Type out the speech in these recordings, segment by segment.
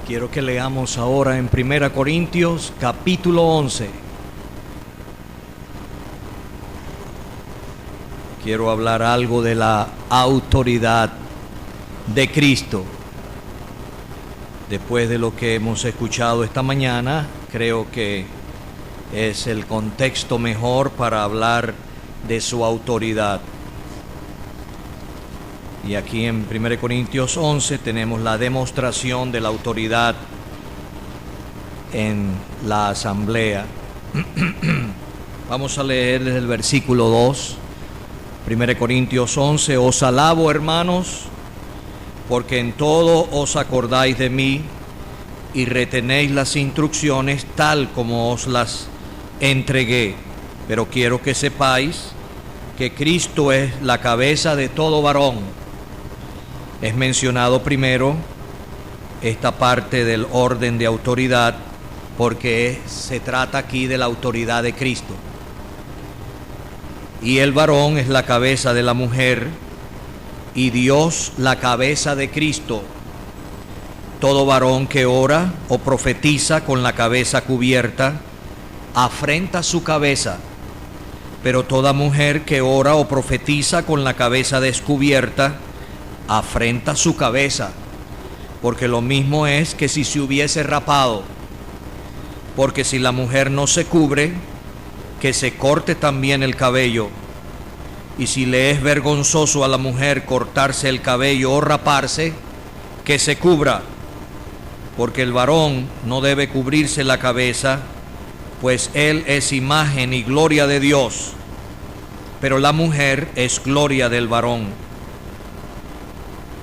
Quiero que leamos ahora en 1 Corintios capítulo 11. Quiero hablar algo de la autoridad de Cristo. Después de lo que hemos escuchado esta mañana, creo que es el contexto mejor para hablar de su autoridad. Y aquí en 1 Corintios 11 tenemos la demostración de la autoridad en la asamblea. Vamos a leer desde el versículo 2, 1 Corintios 11. Os alabo, hermanos, porque en todo os acordáis de mí y retenéis las instrucciones tal como os las entregué. Pero quiero que sepáis que Cristo es la cabeza de todo varón. Es mencionado primero esta parte del orden de autoridad porque se trata aquí de la autoridad de Cristo. Y el varón es la cabeza de la mujer y Dios la cabeza de Cristo. Todo varón que ora o profetiza con la cabeza cubierta afrenta su cabeza, pero toda mujer que ora o profetiza con la cabeza descubierta afrenta su cabeza, porque lo mismo es que si se hubiese rapado. Porque si la mujer no se cubre, que se corte también el cabello. Y si le es vergonzoso a la mujer cortarse el cabello o raparse, que se cubra. Porque el varón no debe cubrirse la cabeza, pues él es imagen y gloria de Dios, pero la mujer es gloria del varón.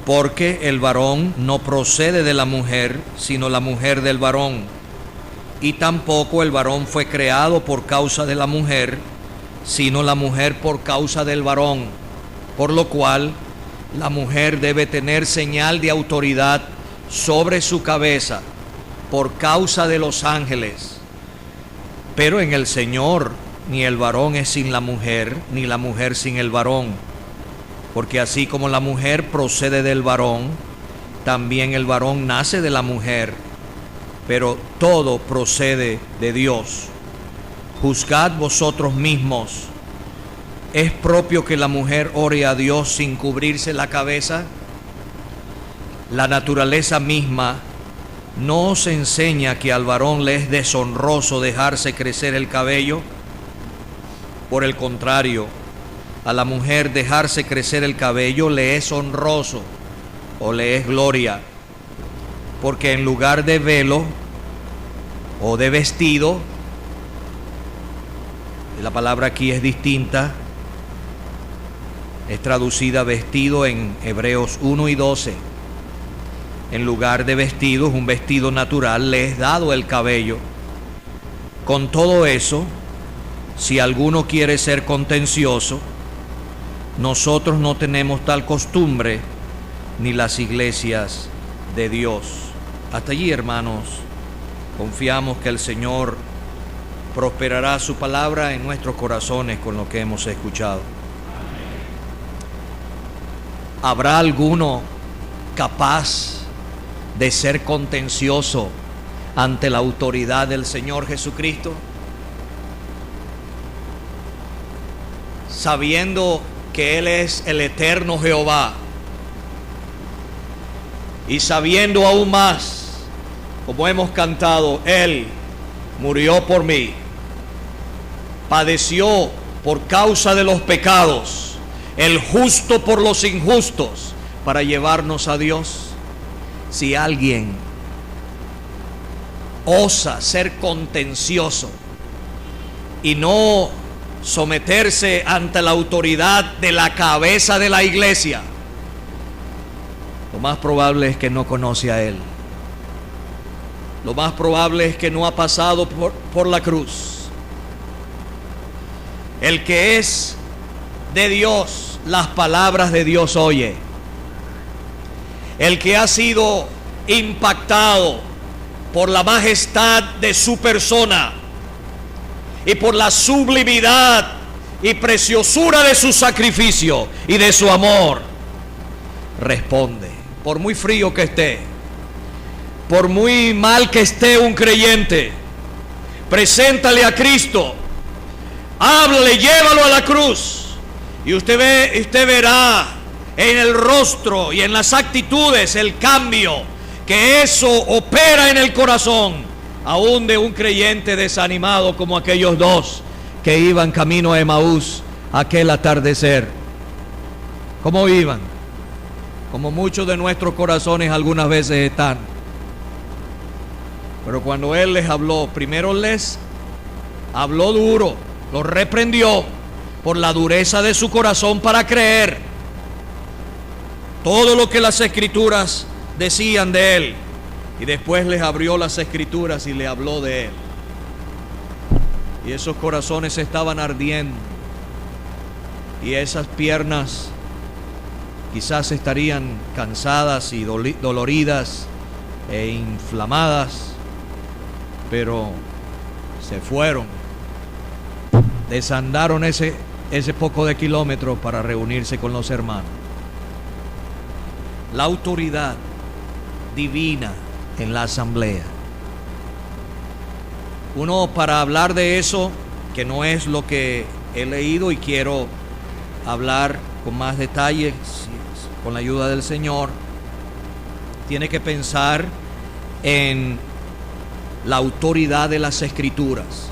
Porque el varón no procede de la mujer, sino la mujer del varón. Y tampoco el varón fue creado por causa de la mujer, sino la mujer por causa del varón. Por lo cual, la mujer debe tener señal de autoridad sobre su cabeza, por causa de los ángeles. Pero en el Señor, ni el varón es sin la mujer, ni la mujer sin el varón. Porque así como la mujer procede del varón, también el varón nace de la mujer, pero todo procede de Dios. Juzgad vosotros mismos. ¿Es propio que la mujer ore a Dios sin cubrirse la cabeza? La naturaleza misma no os enseña que al varón le es deshonroso dejarse crecer el cabello. Por el contrario, a la mujer dejarse crecer el cabello le es honroso o le es gloria, porque en lugar de velo o de vestido, la palabra aquí es distinta, es traducida vestido en Hebreos 1 y 12. En lugar de vestido, es un vestido natural, le es dado el cabello. Con todo eso, si alguno quiere ser contencioso, nosotros no tenemos tal costumbre, ni las iglesias de Dios. Hasta allí, hermanos, confiamos que el Señor prosperará su palabra en nuestros corazones con lo que hemos escuchado. ¿Habrá alguno capaz de ser contencioso ante la autoridad del Señor Jesucristo? Sabiendo que Él es el eterno Jehová, y sabiendo aún más, como hemos cantado, Él murió por mí, padeció por causa de los pecados, el justo por los injustos, para llevarnos a Dios. Si alguien osa ser contencioso y no someterse ante la autoridad de la cabeza de la iglesia, lo más probable es que no conoce a Él. Lo más probable es que no ha pasado por la cruz. El que es de Dios, las palabras de Dios oye. El que ha sido impactado por la majestad de su persona y por la sublimidad y preciosura de su sacrificio y de su amor, responde, por muy frío que esté, por muy mal que esté un creyente, preséntale a Cristo, háblale, llévalo a la cruz, y usted verá en el rostro y en las actitudes el cambio que eso opera en el corazón, aún de un creyente desanimado como aquellos dos que iban camino a Emaús aquel atardecer. ¿Cómo iban? Como muchos de nuestros corazones algunas veces están. Pero cuando Él les habló, primero les habló duro, los reprendió por la dureza de su corazón para creer todo lo que las Escrituras decían de Él, y después les abrió las Escrituras y le habló de Él. Y esos corazones estaban ardiendo, y esas piernas quizás estarían cansadas y doloridas e inflamadas, pero se fueron, desandaron ese poco de kilómetros para reunirse con los hermanos. La autoridad divina en la asamblea. Uno, para hablar de eso, que no es lo que he leído y quiero hablar con más detalle, con la ayuda del Señor, tiene que pensar en la autoridad de las Escrituras.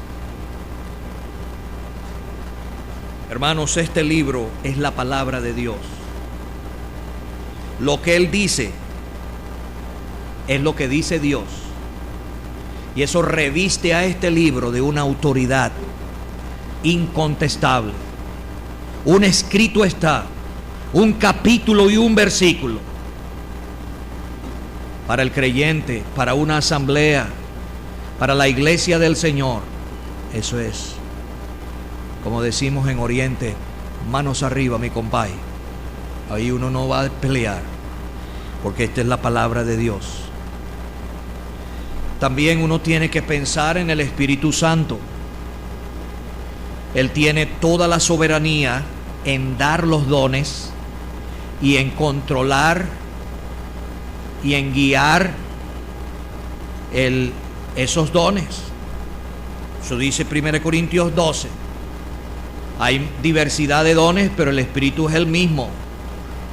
Hermanos, este libro es la palabra de Dios. Lo que Él dice es lo que dice Dios, y eso reviste a este libro de una autoridad incontestable. Un escrito está, un capítulo y un versículo. Para el creyente, para una asamblea, para la iglesia del Señor, eso es, como decimos en Oriente, manos arriba, mi compay. Ahí uno no va a pelear, porque esta es la palabra de Dios. También uno tiene que pensar en el Espíritu Santo. Él tiene toda la soberanía en dar los dones y en controlar y en guiar esos dones. Eso dice 1 Corintios 12. Hay diversidad de dones, pero el Espíritu es el mismo.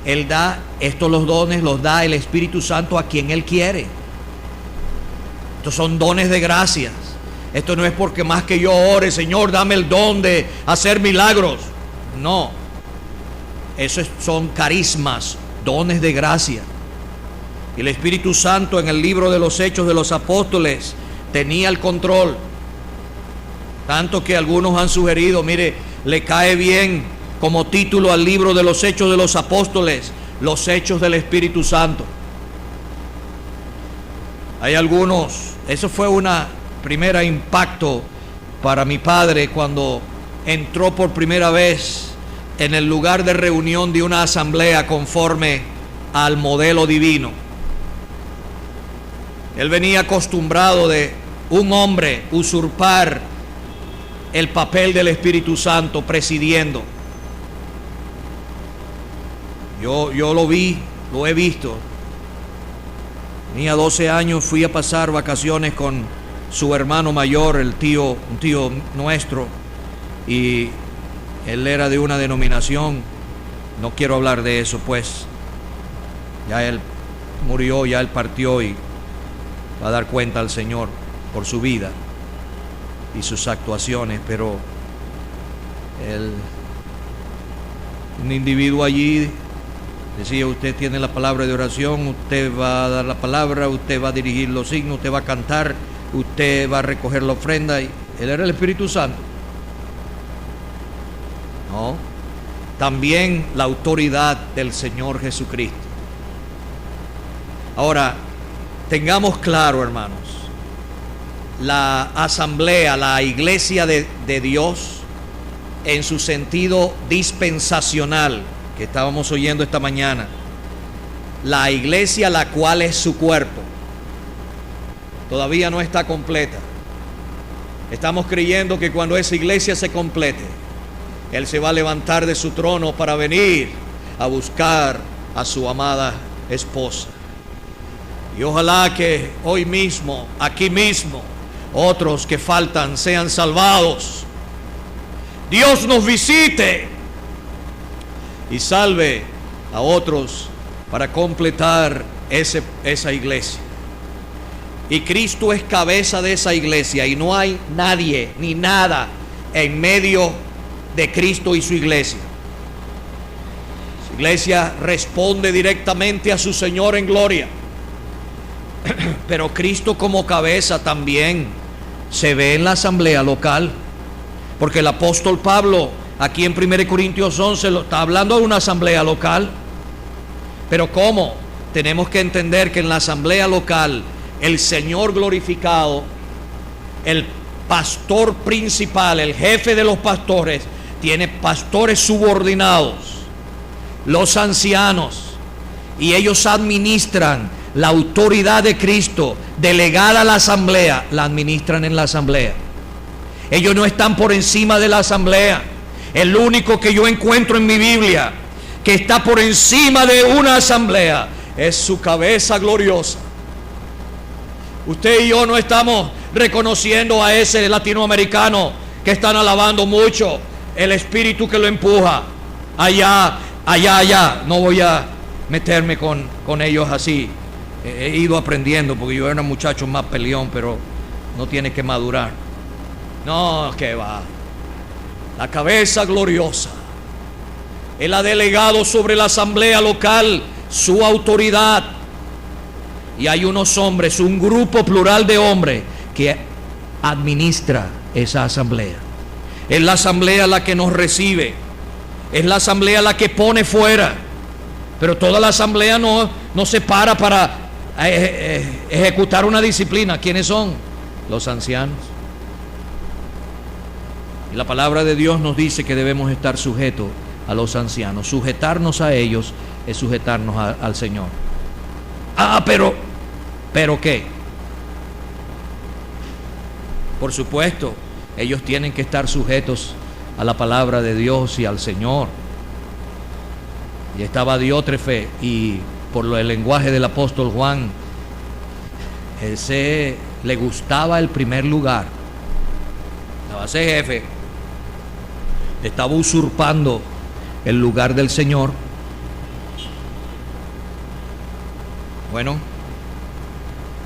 Él da los dones, los da el Espíritu Santo a quien Él quiere. Estos son dones de gracias. Esto no es porque más que yo ore, Señor, dame el don de hacer milagros. No. Esos son carismas, dones de gracia. Y el Espíritu Santo en el libro de los Hechos de los Apóstoles tenía el control. Tanto que algunos han sugerido, mire, le cae bien como título al libro de los Hechos de los Apóstoles, los Hechos del Espíritu Santo. Hay algunos, eso fue una primera impacto para mi padre cuando entró por primera vez en el lugar de reunión de una asamblea conforme al modelo divino. Él venía acostumbrado de un hombre usurpar el papel del Espíritu Santo presidiendo. Yo lo vi, lo he visto. Tenía 12 años, fui a pasar vacaciones con su hermano mayor, un tío nuestro, y él era de una denominación. No quiero hablar de eso, pues. Ya él murió, ya él partió y va a dar cuenta al Señor por su vida y sus actuaciones, pero un individuo allí decía: usted tiene la palabra de oración, usted va a dar la palabra, usted va a dirigir los signos, usted va a cantar, usted va a recoger la ofrenda. Y él era el Espíritu Santo. No, también la autoridad del Señor Jesucristo. Ahora, tengamos claro, hermanos, la asamblea, la iglesia de Dios, en su sentido dispensacional, que estábamos oyendo esta mañana, la iglesia, la cual es su cuerpo, todavía no está completa. Estamos creyendo que cuando esa iglesia se complete, Él se va a levantar de su trono para venir a buscar a su amada esposa. Y ojalá que hoy mismo, aquí mismo, otros que faltan sean salvados. Dios nos visite y salve a otros para completar esa iglesia. Y Cristo es cabeza de esa iglesia, y no hay nadie ni nada en medio de Cristo y su iglesia. Su iglesia responde directamente a su Señor en gloria, pero Cristo como cabeza también se ve en la asamblea local, porque el apóstol Pablo aquí en 1 Corintios 11 está hablando de una asamblea local. Pero ¿cómo? Tenemos que entender que en la asamblea local el Señor glorificado, el pastor principal, el jefe de los pastores, tiene pastores subordinados, los ancianos, y ellos administran la autoridad de Cristo delegada a la asamblea, la administran en la asamblea. Ellos no están por encima de la asamblea. El único que yo encuentro en mi Biblia que está por encima de una asamblea es su cabeza gloriosa. Usted y yo no estamos reconociendo a ese latinoamericano que están alabando mucho, el espíritu que lo empuja allá. No voy a meterme con ellos así. He ido aprendiendo, porque yo era un muchacho más peleón, pero no tiene que madurar. No, que va. La cabeza gloriosa. Él ha delegado sobre la asamblea local su autoridad. Y hay unos hombres, un grupo plural de hombres que administra esa asamblea. Es la asamblea la que nos recibe. Es la asamblea la que pone fuera. Pero toda la asamblea no se para ejecutar una disciplina. ¿Quiénes son? Los ancianos. Y la palabra de Dios nos dice que debemos estar sujetos a los ancianos. Sujetarnos a ellos es sujetarnos al Señor. Pero ¿qué? Por supuesto, ellos tienen que estar sujetos a la palabra de Dios y al Señor. Y estaba Diótrefe, y por el lenguaje del apóstol Juan, ese le gustaba el primer lugar. La base jefe estaba usurpando el lugar del Señor. Bueno,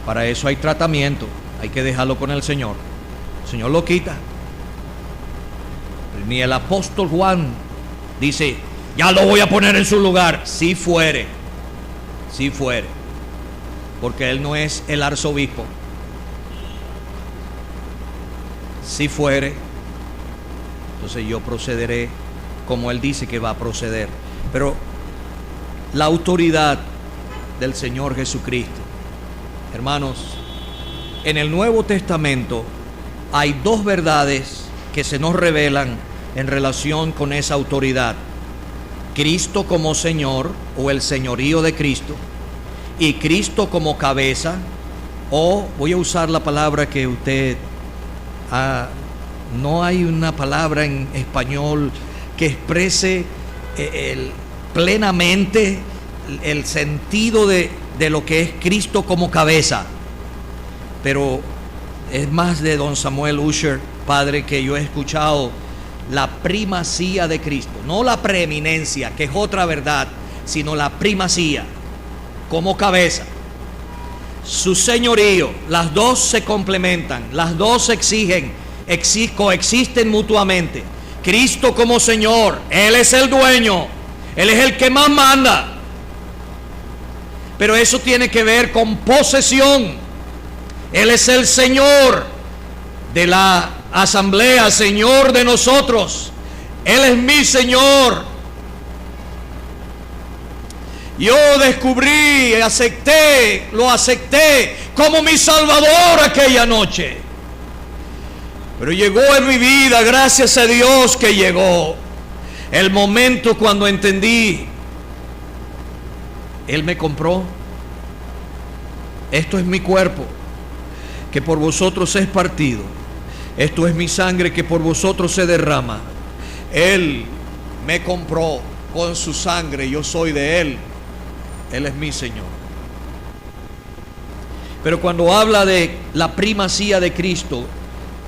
para eso hay tratamiento. Hay que dejarlo con el Señor. El Señor lo quita. Ni el apóstol Juan dice: ya lo voy a poner en su lugar. Si fuere, porque él no es el arzobispo. Si fuere, entonces yo procederé como él dice que va a proceder. Pero la autoridad del Señor Jesucristo, hermanos, en el Nuevo Testamento hay dos verdades que se nos revelan en relación con esa autoridad: Cristo como Señor, o el señorío de Cristo, y Cristo como cabeza, o voy a usar la palabra que usted no hay una palabra en español que exprese plenamente el sentido de lo que es Cristo como cabeza, pero es más de don Samuel Usher, padre, que yo he escuchado la primacía de Cristo, no la preeminencia, que es otra verdad, sino la primacía como cabeza. Su señorío, las dos se complementan, las dos coexisten mutuamente. Cristo como Señor, Él es el dueño, Él es el que más manda, pero eso tiene que ver con posesión. Él es el Señor de la asamblea, Señor de nosotros. Él es mi Señor. Yo descubrí, lo acepté como mi Salvador aquella noche. Pero llegó en mi vida, gracias a Dios que llegó el momento cuando entendí: Él me compró. Esto es mi cuerpo, que por vosotros es partido. Esto es mi sangre, que por vosotros se derrama. Él me compró con su sangre, yo soy de Él. Él es mi Señor. Pero cuando habla de la primacía de Cristo,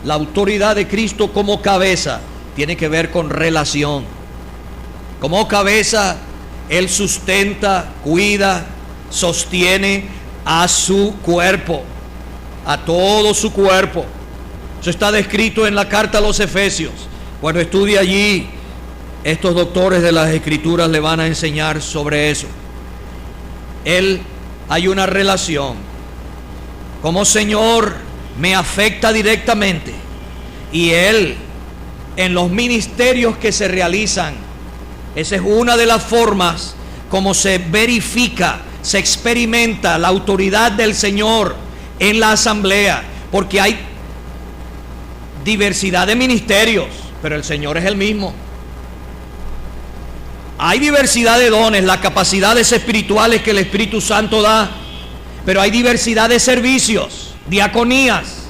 la autoridad de Cristo como cabeza, tiene que ver con relación. Como cabeza, Él sustenta, cuida, sostiene a su cuerpo, a todo su cuerpo. Eso está descrito en la carta a los Efesios. Cuando estudie allí, estos doctores de las Escrituras le van a enseñar sobre eso. Hay una relación. Como Señor me afecta directamente, y Él en los ministerios que se realizan, esa es una de las formas como se verifica, se experimenta la autoridad del Señor en la asamblea, porque hay diversidad de ministerios, pero el Señor es el mismo. Hay diversidad de dones, las capacidades espirituales que el Espíritu Santo da, pero hay diversidad de servicios, diaconías,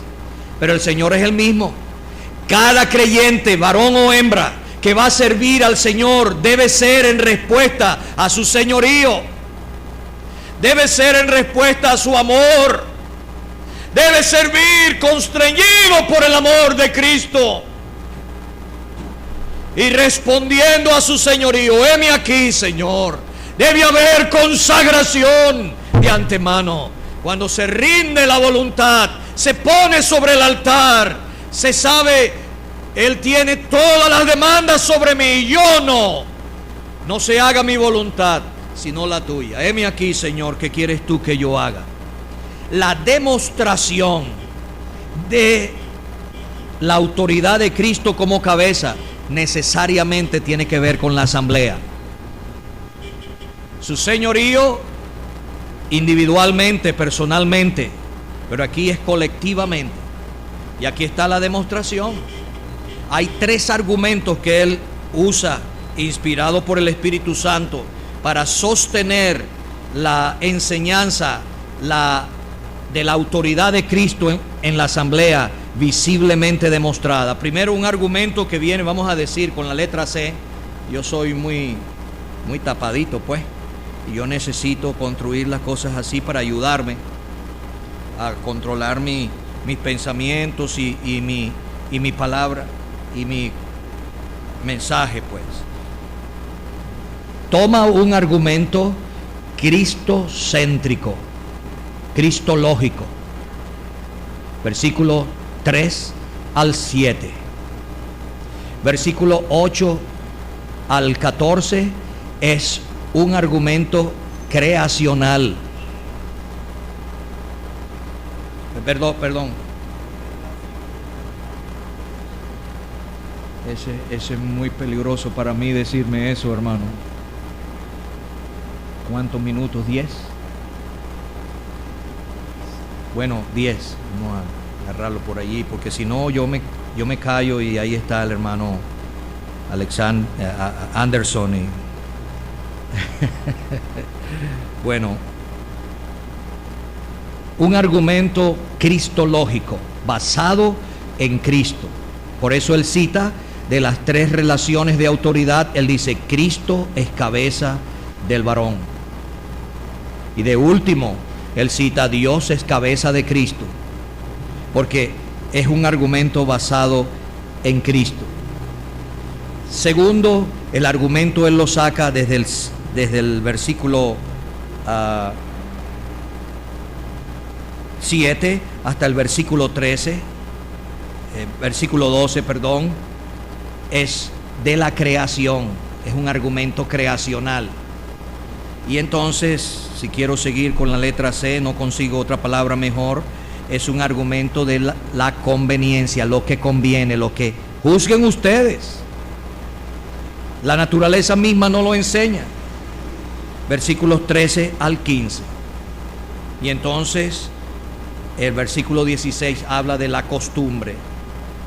pero el Señor es el mismo. Cada creyente, varón o hembra, que va a servir al Señor debe ser en respuesta a su señorío, debe ser en respuesta a su amor, debe servir constreñido por el amor de Cristo y respondiendo a su señorío. Heme aquí, Señor. Debe haber consagración de antemano. Cuando se rinde la voluntad, se pone sobre el altar, se sabe, Él tiene todas las demandas sobre mí, yo no se haga mi voluntad sino la tuya. Heme aquí, Señor, ¿qué quieres tú que yo haga? La demostración de la autoridad de Cristo como cabeza necesariamente tiene que ver con la asamblea. Su señorío individualmente, personalmente, pero aquí es colectivamente. Y aquí está la demostración. Hay 3 argumentos que Él usa, inspirado por el Espíritu Santo, para sostener la enseñanza de la autoridad de Cristo en la asamblea visiblemente demostrada. Primero, un argumento que viene, vamos a decir, con la letra C. Yo soy muy tapadito, pues, y yo necesito construir las cosas así para ayudarme a controlar mis pensamientos y mi palabra y mi mensaje, pues. Toma un argumento cristocéntrico, cristológico. Versículo 3 al 7. Versículo 8 al 14 es un argumento creacional. Perdón. Ese es muy peligroso para mí decirme eso, hermano. ¿Cuántos minutos? 10. Bueno, 10. Vamos a agarrarlo por allí, porque si no yo me callo y ahí está el hermano Alexander Anderson. Bueno, un argumento cristológico basado en Cristo. Por eso él cita de las 3 relaciones de autoridad, él dice: Cristo es cabeza del varón. Y de último, él cita: Dios es cabeza de Cristo, porque es un argumento basado en Cristo. Segundo, el argumento él lo saca desde el versículo 7 hasta el versículo 13, versículo 12, perdón, es de la creación, es un argumento creacional. Y entonces, si quiero seguir con la letra C, no consigo otra palabra mejor, es un argumento de la conveniencia, lo que conviene, lo que juzguen ustedes. La naturaleza misma no lo enseña. Versículos 13 al 15. Y entonces el versículo 16 habla de la costumbre.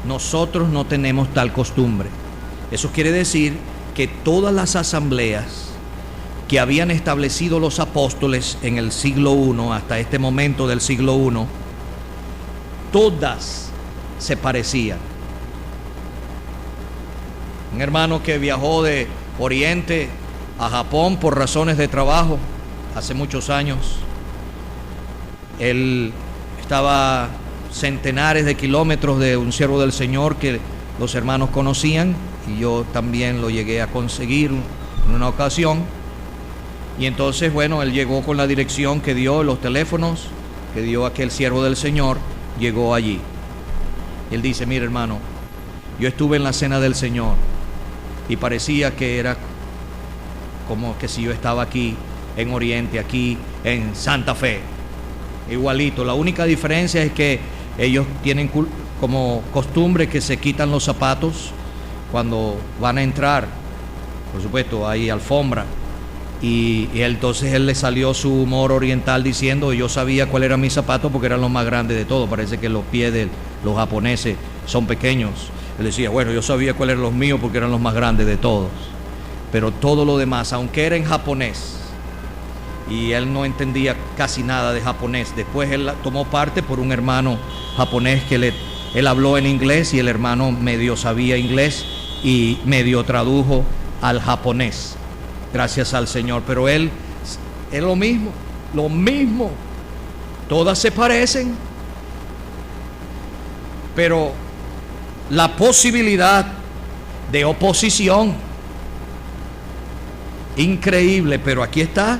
Nosotros no tenemos tal costumbre. Eso quiere decir que todas las asambleas que habían establecido los apóstoles en el siglo I, hasta este momento del siglo I, todas se parecían. Un hermano que viajó de Oriente a Japón por razones de trabajo hace muchos años, él estaba centenares de kilómetros de un siervo del Señor que los hermanos conocían, y yo también lo llegué a conseguir en una ocasión. Y entonces, bueno, él llegó con la dirección que dio, los teléfonos que dio aquel siervo del Señor, llegó allí. Él dice: mire, hermano, yo estuve en la cena del Señor y parecía que era como que si yo estaba aquí en Oriente, aquí en Santa Fe, igualito. La única diferencia es que ellos tienen como costumbre que se quitan los zapatos cuando van a entrar. Por supuesto, hay alfombra. Y entonces él le salió su humor oriental diciendo: yo sabía cuál era mi zapato porque eran los más grandes de todos. Parece que los pies de los japoneses son pequeños. Él decía: bueno, yo sabía cuáles eran los míos porque eran los más grandes de todos. Pero todo lo demás, aunque era en japonés, y él no entendía casi nada de japonés, después él tomó parte por un hermano japonés que él habló en inglés, y el hermano medio sabía inglés y medio tradujo al japonés, gracias al Señor. Pero él es lo mismo, todas se parecen, pero la posibilidad de oposición, increíble. Pero aquí está,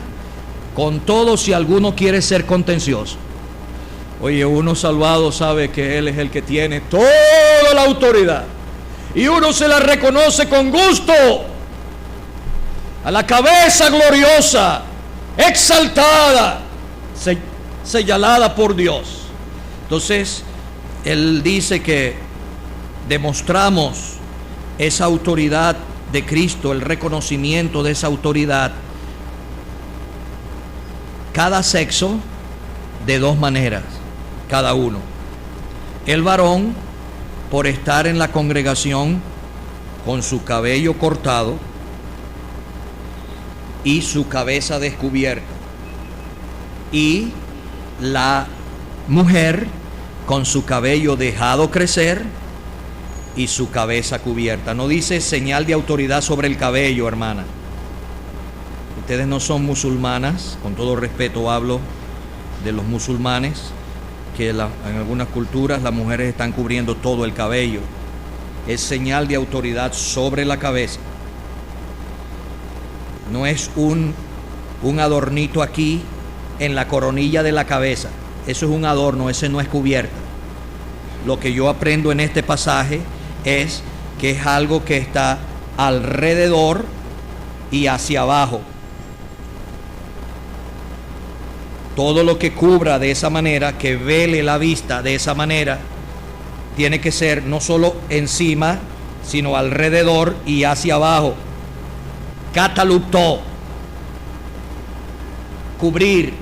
con todo, si alguno quiere ser contencioso. Oye, uno salvado sabe que Él es el que tiene toda la autoridad, y uno se la reconoce con gusto a la cabeza gloriosa, exaltada, señalada por Dios. Entonces, él dice que demostramos esa autoridad de Cristo, el reconocimiento de esa autoridad, cada sexo de dos maneras, cada uno. El varón, por estar en la congregación con su cabello cortado y su cabeza descubierta, y la mujer con su cabello dejado crecer y su cabeza cubierta. No dice señal de autoridad sobre el cabello, hermana. Ustedes no son musulmanas, con todo respeto hablo de los musulmanes, que en algunas culturas las mujeres están cubriendo todo el cabello. Es señal de autoridad sobre la cabeza. No es un adornito aquí en la coronilla de la cabeza. Eso es un adorno, ese no es cubierta. Lo que yo aprendo en este pasaje es que es algo que está alrededor y hacia abajo. Todo lo que cubra de esa manera, que vele la vista de esa manera, tiene que ser no solo encima, sino alrededor y hacia abajo. Cataluptó, cubrir.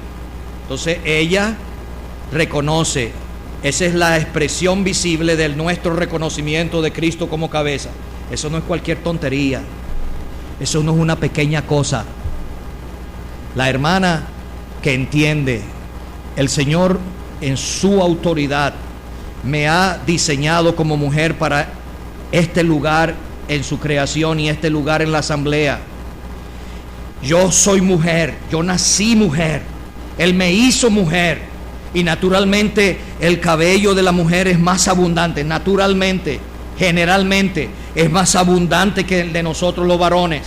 Entonces ella reconoce, esa es la expresión visible de nuestro reconocimiento de Cristo como cabeza. Eso no es cualquier tontería, eso no es una pequeña cosa. La hermana que entiende, el Señor en su autoridad me ha diseñado como mujer para este lugar en su creación y este lugar en la asamblea. Yo soy mujer, yo nací mujer, Él me hizo mujer, y naturalmente el cabello de la mujer es más abundante, naturalmente, generalmente es más abundante que el de nosotros los varones.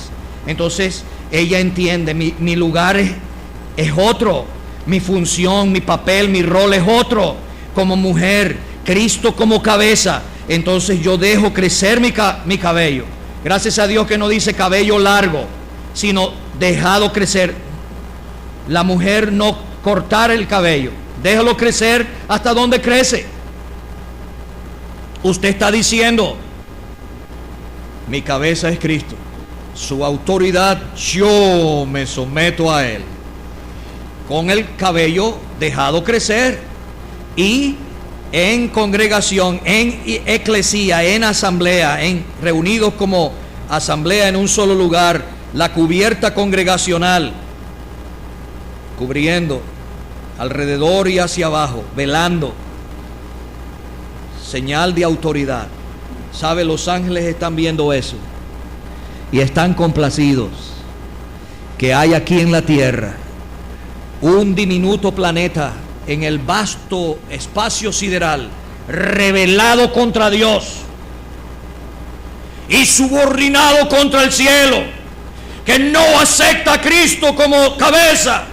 Entonces ella entiende, mi lugar es otro, mi función, mi papel, mi rol es otro como mujer, Cristo como cabeza. Entonces yo dejo crecer mi cabello. Gracias a Dios que no dice cabello largo, sino dejado crecer. La mujer no cortar el cabello, déjalo crecer hasta donde crece. Usted está diciendo: mi cabeza es Cristo, su autoridad, yo me someto a Él, con el cabello dejado crecer. Y en congregación, en eclesía, en asamblea, reunidos como asamblea en un solo lugar, la cubierta congregacional, cubriendo alrededor y hacia abajo, velando, señal de autoridad. ¿Sabe? Los ángeles están viendo eso y están complacidos que hay aquí en la tierra un diminuto planeta en el vasto espacio sideral, rebelado contra Dios y subordinado contra el cielo, que no acepta a Cristo como cabeza,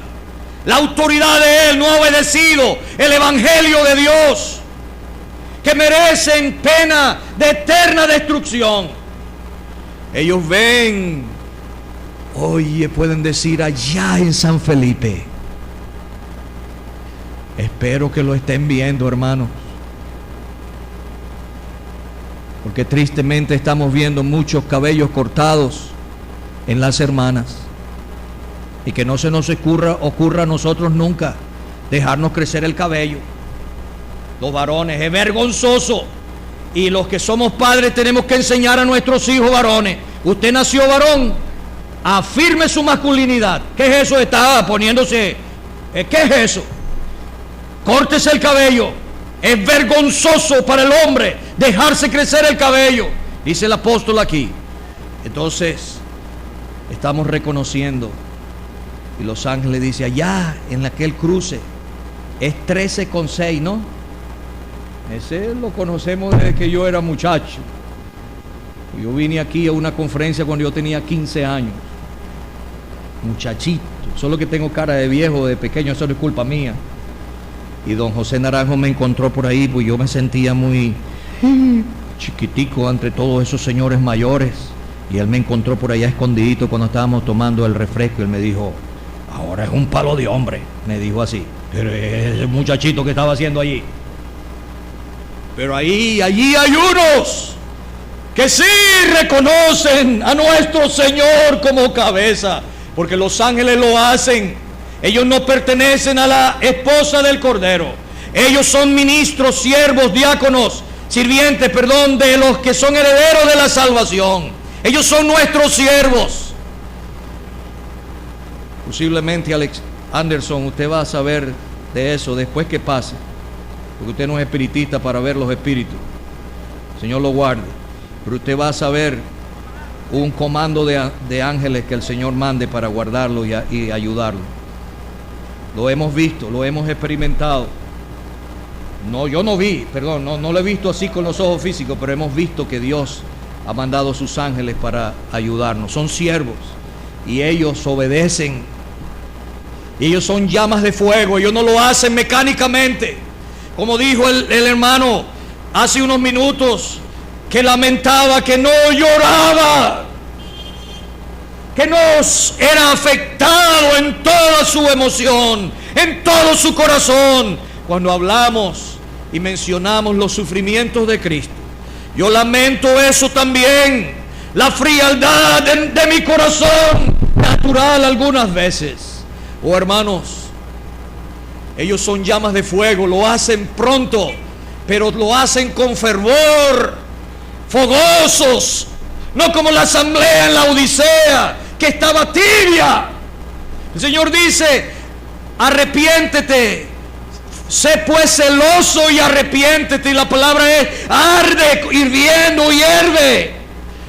la autoridad de Él, no ha obedecido el evangelio de Dios, que merecen pena de eterna destrucción. Ellos ven, oye, pueden decir allá en San Felipe. Espero que lo estén viendo, hermanos, porque tristemente estamos viendo muchos cabellos cortados en las hermanas, y que no se nos ocurra a nosotros nunca dejarnos crecer el cabello. Los varones, es vergonzoso, y los que somos padres tenemos que enseñar a nuestros hijos varones: usted nació varón, afirme su masculinidad. ¿Qué es eso? Está poniéndose, ¿qué es eso? Córtese el cabello. Es vergonzoso para el hombre dejarse crecer el cabello, dice el apóstol aquí. Entonces estamos reconociendo, y los ángeles dice allá en aquel cruce es 13,6, ¿no? Ese lo conocemos desde que yo era muchacho. Yo vine aquí a una conferencia cuando yo tenía 15 años, muchachito, solo que tengo cara de viejo, de pequeño, eso no es culpa mía. Y don José Naranjo me encontró por ahí, pues yo me sentía muy chiquitico entre todos esos señores mayores, y él me encontró por allá escondidito cuando estábamos tomando el refresco, y él me dijo: ahora es un palo de hombre, me dijo así. Pero ese muchachito que estaba haciendo allí. Pero allí hay unos que sí reconocen a nuestro Señor como cabeza, porque los ángeles lo hacen. Ellos no pertenecen a la esposa del Cordero. Ellos son ministros, siervos, diáconos, sirvientes, de los que son herederos de la salvación. Ellos son nuestros siervos. Posiblemente, Alex Anderson, usted va a saber de eso después que pase, porque usted no es espiritista para ver los espíritus. El Señor lo guarde. Pero usted va a saber un comando de ángeles que el Señor mande para guardarlo y ayudarlo. Lo hemos visto, lo hemos experimentado. No, yo no vi, no lo he visto así con los ojos físicos, pero hemos visto que Dios ha mandado sus ángeles para ayudarnos. Son siervos y ellos obedecen. Ellos son llamas de fuego, ellos no lo hacen mecánicamente. Como dijo el hermano hace unos minutos, que lamentaba, que no lloraba, que no era afectado en toda su emoción, en todo su corazón, cuando hablamos y mencionamos los sufrimientos de Cristo. Yo lamento eso también, la frialdad de mi corazón, natural algunas veces. Oh, hermanos, ellos son llamas de fuego, lo hacen pronto, pero lo hacen con fervor, fogosos, no como la asamblea en la Odisea, que estaba tibia. El Señor dice: arrepiéntete, sé pues celoso y arrepiéntete. Y la palabra es: arde, hirviendo, hierve.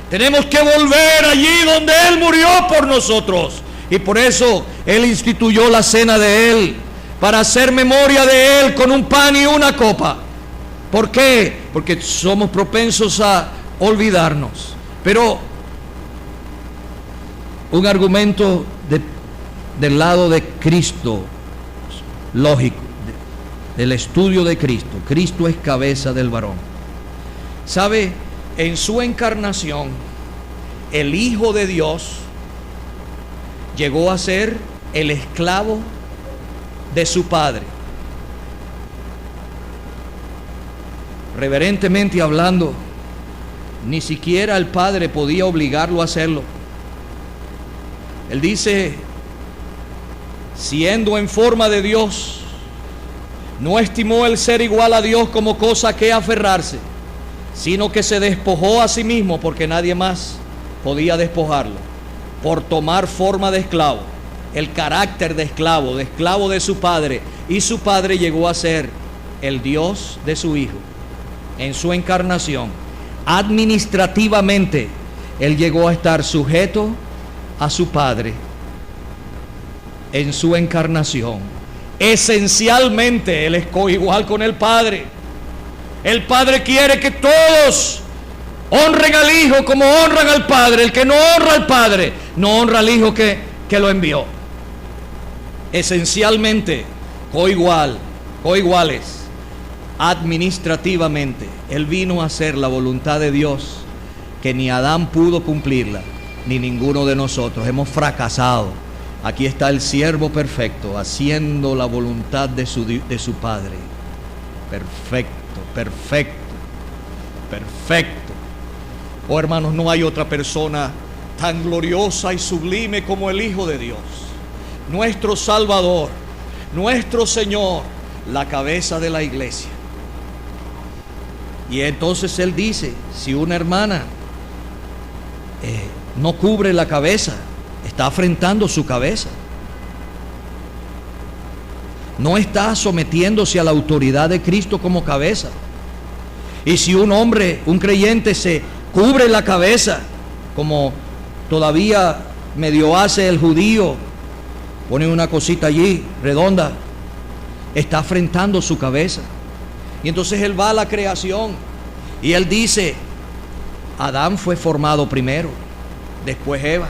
Tenemos que volver allí donde Él murió por nosotros, y por eso Él instituyó la cena de Él, para hacer memoria de Él con un pan y una copa. ¿Por qué? Porque somos propensos a olvidarnos. Pero un argumento del lado de Cristo, lógico, del estudio de Cristo. Cristo es cabeza del varón. ¿Sabe? En su encarnación, el Hijo de Dios llegó a ser el esclavo de su Padre. Reverentemente hablando, ni siquiera el Padre podía obligarlo a hacerlo. Él dice: siendo en forma de Dios, no estimó el ser igual a Dios como cosa que aferrarse, sino que se despojó a sí mismo, porque nadie más podía despojarlo, por tomar forma de esclavo, el carácter de esclavo de su Padre, y su Padre llegó a ser el Dios de su Hijo. En su encarnación, administrativamente, Él llegó a estar sujeto a su Padre en su encarnación. Esencialmente Él es coigual con el Padre. El Padre quiere que todos honren al Hijo como honran al Padre. El que no honra al Padre no honra al Hijo que lo envió. Esencialmente coiguales. Administrativamente Él vino a hacer la voluntad de Dios, que ni Adán pudo cumplirla, ni ninguno de nosotros. Hemos fracasado. Aquí está el siervo perfecto, haciendo la voluntad de su Padre. Perfecto, perfecto, perfecto. Oh, hermanos, no hay otra persona tan gloriosa y sublime como el Hijo de Dios, nuestro Salvador, nuestro Señor, la cabeza de la iglesia. Y entonces Él dice, si una hermana no cubre la cabeza, está afrentando su cabeza. No está sometiéndose a la autoridad de Cristo como cabeza. Y si un hombre, un creyente, se cubre la cabeza, como todavía medio hace el judío, pone una cosita allí, redonda, está afrentando su cabeza. Y entonces Él va a la creación y Él dice, Adán fue formado primero, después Eva.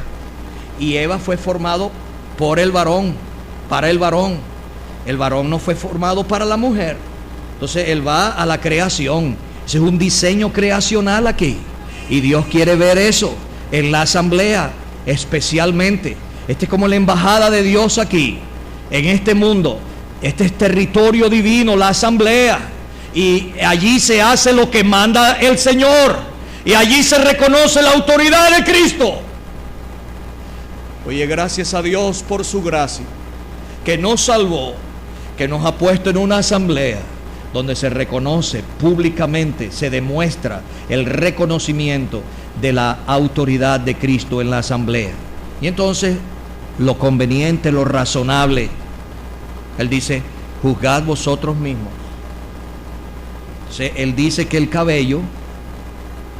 Y Eva fue formado por el varón, para el varón. El varón no fue formado para la mujer. Entonces Él va a la creación. Ese es un diseño creacional aquí. Y Dios quiere ver eso en la asamblea, especialmente. Este es como la embajada de Dios aquí, en este mundo. Este es territorio divino, la asamblea. Y allí se hace lo que manda el Señor. Y allí se reconoce la autoridad de Cristo. Oye, gracias a Dios por su gracia, que nos salvó, que nos ha puesto en una asamblea donde se reconoce públicamente, se demuestra el reconocimiento de la autoridad de Cristo en la asamblea. Y entonces, lo conveniente, lo razonable, Él dice, juzgad vosotros mismos. Él dice que el cabello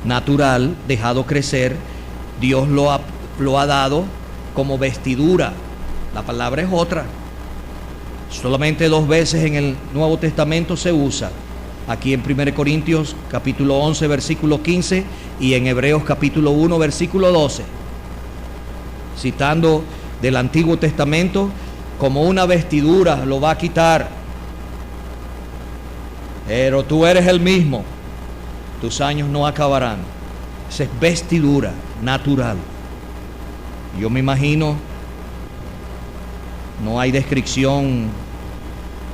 natural, dejado crecer, Dios lo ha dado como vestidura. La palabra es otra. Solamente 2 veces en el Nuevo Testamento se usa. Aquí en 1 Corintios capítulo 11 versículo 15 y en Hebreos capítulo 1 versículo 12. Citando del Antiguo Testamento, como una vestidura lo va a quitar. Pero tú eres el mismo, tus años no acabarán. Esa es vestidura natural. Yo me imagino, no hay descripción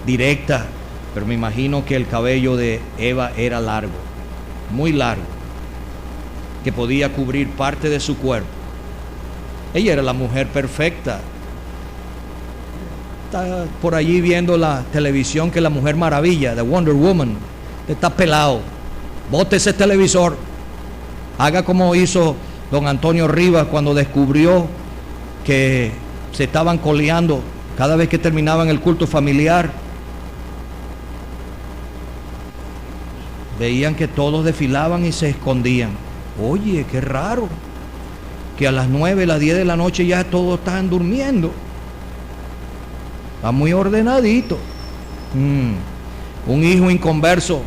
directa, pero me imagino que el cabello de Eva era largo, muy largo, que podía cubrir parte de su cuerpo. Ella era la mujer perfecta. Está por allí viendo la televisión, que es la Mujer Maravilla, de Wonder Woman. Está pelado. Bote ese televisor. Haga como hizo don Antonio Rivas cuando descubrió que se estaban coleando cada vez que terminaban el culto familiar. Veían que todos desfilaban y se escondían. Oye, qué raro, que a las 9, las 10 de la noche ya todos estaban durmiendo. Está muy ordenadito. Un hijo inconverso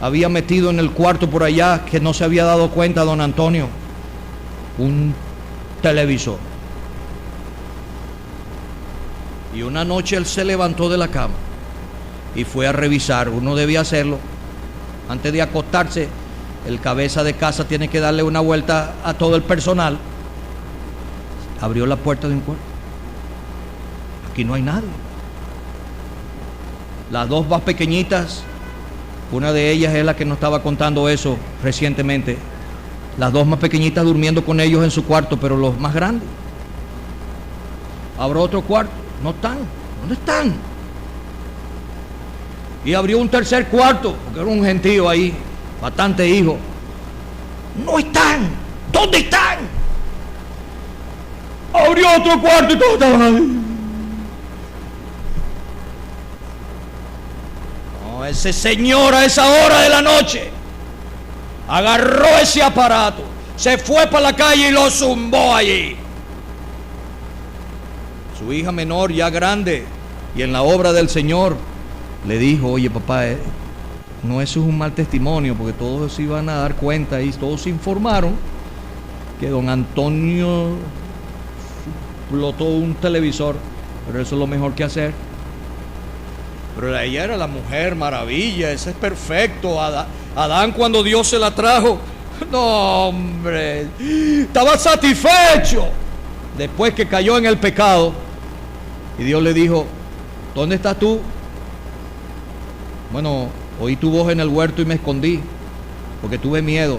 había metido en el cuarto por allá, que no se había dado cuenta don Antonio, un televisor. Y una noche él se levantó de la cama y fue a revisar. Uno debía hacerlo antes de acostarse. El cabeza de casa tiene que darle una vuelta a todo el personal. Abrió la puerta de un cuarto. Aquí no hay nadie. Las 2 más pequeñitas, una de ellas es la que nos estaba contando eso recientemente. Las 2 más pequeñitas durmiendo con ellos en su cuarto, pero los más grandes. Abrió otro cuarto, no están. ¿Dónde están? Y abrió un tercer cuarto, porque era un gentío ahí, bastante hijos. No están. ¿Dónde están? Abrió otro cuarto y todos estaban ahí. Ese señor a esa hora de la noche agarró ese aparato, se fue para la calle y lo zumbó allí. Su hija menor, ya grande, Y en la obra del Señor le dijo: oye papá, no, eso es un mal testimonio, porque todos se iban a dar cuenta y todos se informaron que don Antonio explotó un televisor, pero eso es lo mejor que hacer. Pero ella era la mujer maravilla, ese es perfecto. Adán, cuando Dios se la trajo, no hombre, estaba satisfecho. Después que cayó en el pecado, y Dios le dijo: ¿dónde estás tú? Bueno, oí tu voz en el huerto y me escondí, porque tuve miedo.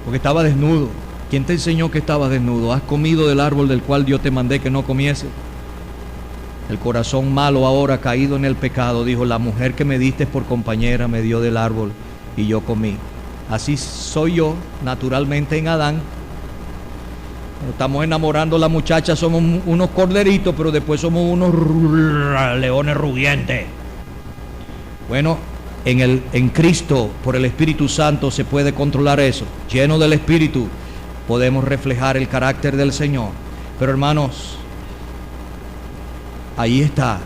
Porque estaba desnudo. ¿Quién te enseñó que estabas desnudo? ¿Has comido del árbol del cual Dios te mandé que no comiese? El corazón malo ahora caído en el pecado dijo: la mujer que me diste por compañera me dio del árbol y yo comí. Así soy yo naturalmente en Adán. Cuando estamos enamorando a la muchacha somos unos corderitos, pero después somos unos leones rugientes. Bueno, en Cristo, por el Espíritu Santo, se puede controlar eso. Lleno del Espíritu, podemos reflejar el carácter del Señor. Pero hermanos, ahí está.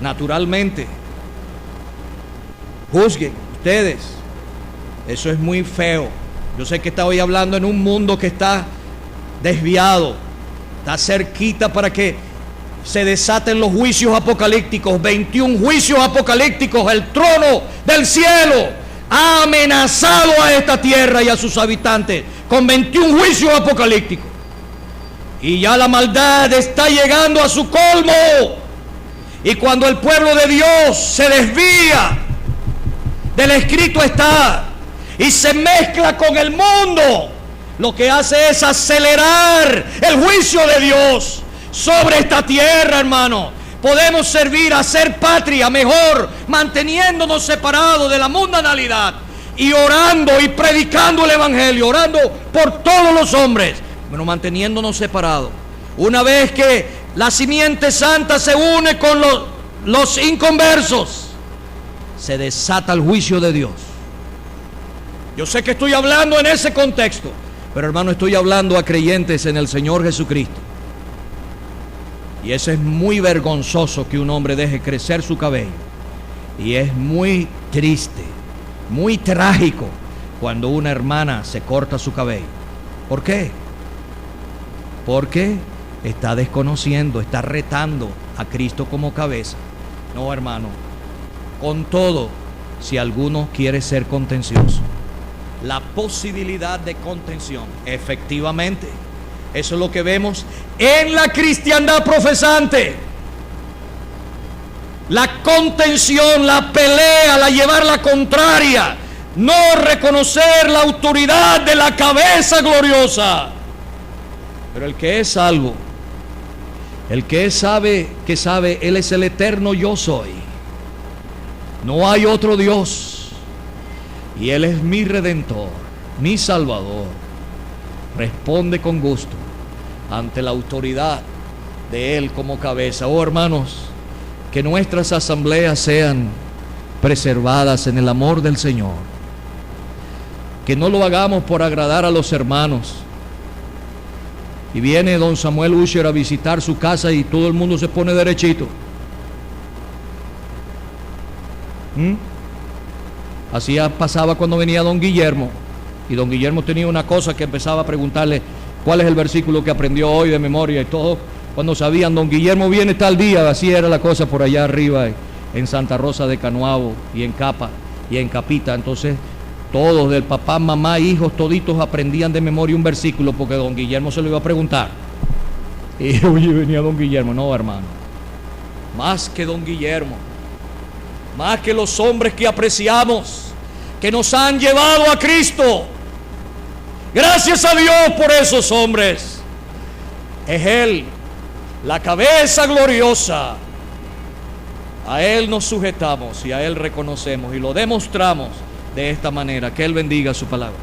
Naturalmente, juzguen ustedes. Eso es muy feo. Yo sé que estoy hablando en un mundo que está desviado, está cerquita para que se desaten los juicios apocalípticos. 21 juicios apocalípticos. El trono del cielo ha amenazado a esta tierra y a sus habitantes con 21 juicios apocalípticos. Y ya la maldad está llegando a su colmo. Y cuando el pueblo de Dios se desvía del escrito está y se mezcla con el mundo, lo que hace es acelerar el juicio de Dios sobre esta tierra, hermano. Podemos servir a ser patria mejor manteniéndonos separados de la mundanalidad y orando y predicando el evangelio, orando por todos los hombres, pero manteniéndonos separados. Una vez que la simiente santa se une con los inconversos, se desata el juicio de Dios. Yo sé que estoy hablando en ese contexto, pero hermano, estoy hablando a creyentes en el Señor Jesucristo. Y eso es muy vergonzoso, que un hombre deje crecer su cabello. Y es muy triste, muy trágico, cuando una hermana se corta su cabello. ¿Por qué? Porque está desconociendo, está retando a Cristo como cabeza. No, hermano, con todo, si alguno quiere ser contencioso, la posibilidad de contención, efectivamente, eso es lo que vemos en la cristiandad profesante. La contención, la pelea, la llevar la contraria, no reconocer la autoridad de la cabeza gloriosa. Pero el que es salvo, el que sabe, Él es el eterno yo soy. No hay otro Dios. Y Él es mi Redentor, mi Salvador. Responde con gusto ante la autoridad de Él como cabeza. Oh, hermanos, que nuestras asambleas sean preservadas en el amor del Señor. Que no lo hagamos por agradar a los hermanos. Y viene don Samuel Usher a visitar su casa y todo el mundo se pone derechito. Así pasaba cuando venía don Guillermo. Y don Guillermo tenía una cosa que empezaba a preguntarle cuál es el versículo que aprendió hoy de memoria y todo. Cuando sabían, don Guillermo viene tal día, así era la cosa por allá arriba en Santa Rosa de Canuabo y en Capa y en Capita. Entonces todos, del papá, mamá, hijos, toditos aprendían de memoria un versículo porque don Guillermo se lo iba a preguntar. Y oye, venía don Guillermo. No, hermano, más que don Guillermo, más que los hombres que apreciamos, que nos han llevado a Cristo, gracias a Dios por esos hombres, es Él, la cabeza gloriosa. A Él nos sujetamos y a Él reconocemos y lo demostramos de esta manera. Que Él bendiga su palabra.